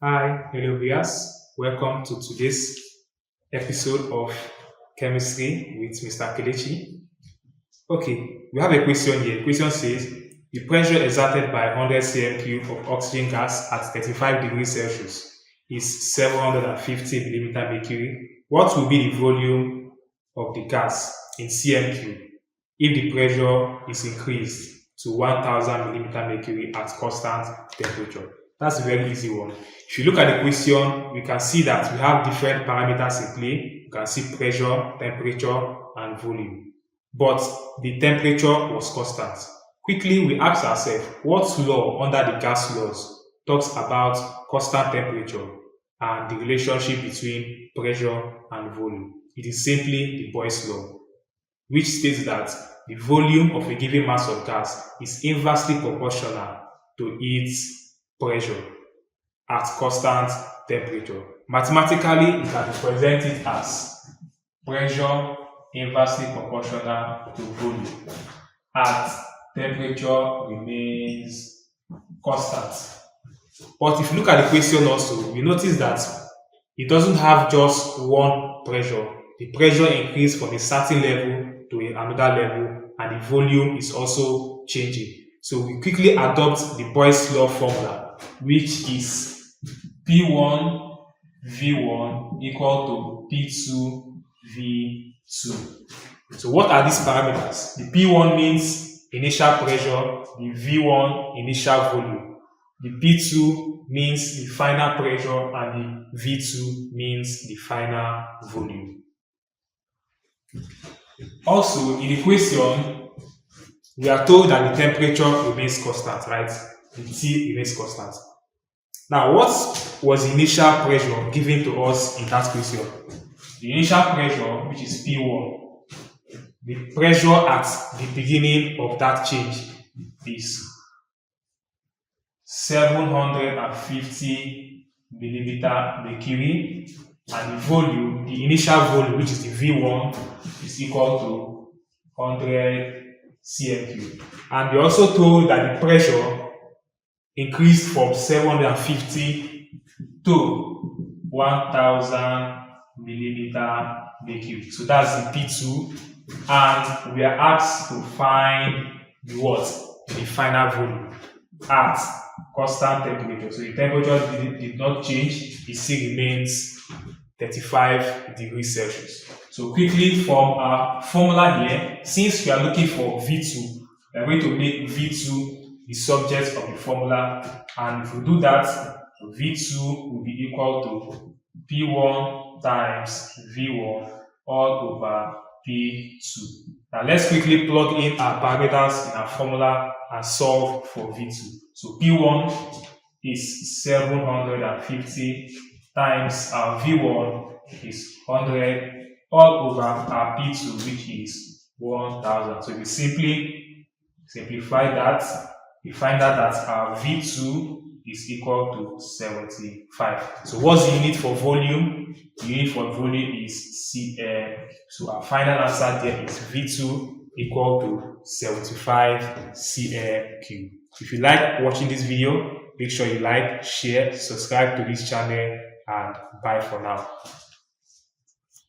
Hi, hello viewers. Welcome to today's episode of Chemistry with Mr. Kelechi. Okay, we have a question here. The question says the pressure exerted by 100 cm cube of oxygen gas at 35 degrees Celsius is 750 millimeter mercury. What will be the volume of the gas in cm cube if the pressure is increased to 1000 millimeter mercury at constant temperature? That's a very easy one. If you look at the question, we can see that we have different parameters in play. You can see pressure, temperature, and volume. But the temperature was constant. Quickly, we ask ourselves, what law under the gas laws talks about constant temperature and the relationship between pressure and volume? It is simply the Boyle's law, which states that the volume of a given mass of gas is inversely proportional to its pressure at constant temperature. Mathematically, we can represent it as pressure inversely proportional to volume at temperature remains constant. But if you look at the question also, we notice that it doesn't have just one pressure. The pressure increased from a certain level to another level, and the volume is also changing. So we quickly adopt the Boyle's law formula, which is P1 V1 equal to P2 V2. So what are these parameters? The P1 means initial pressure, the V1 initial volume, the P2 means the final pressure, and the V2 means the final volume. Also, in the question, we are told that the temperature remains constant, right? The T remains constant. Now, what was the initial pressure given to us in that question? The initial pressure, which is P1, the pressure at the beginning of that change is 750 millimeter mercury, and the volume, the initial volume, which is the V1, is equal to 100 cm3. And we also told that the pressure increased from 750 to 1000 millimeter mercury. So that's the P2, and we are asked to find the what? The final volume at constant temperature. So the temperature did not change, it still remains 35 degrees Celsius. So quickly from our formula here, since we are looking for V2, we are going to make V2 the subject of the formula, and if we do that, V2 will be equal to P1 times V1 all over P2. Now let's quickly plug in our parameters in our formula and solve for V2. So P1 is 750 times our V1 is 100 all over our P2, which is 1000. So if we simply simplify that, we find out that our V2 is equal to 75. So what's the unit for volume? The unit for volume is cm. So our final answer there is V2 equal to 75 cm cube. If you like watching this video, make sure you like, share, subscribe to this channel, and bye for now.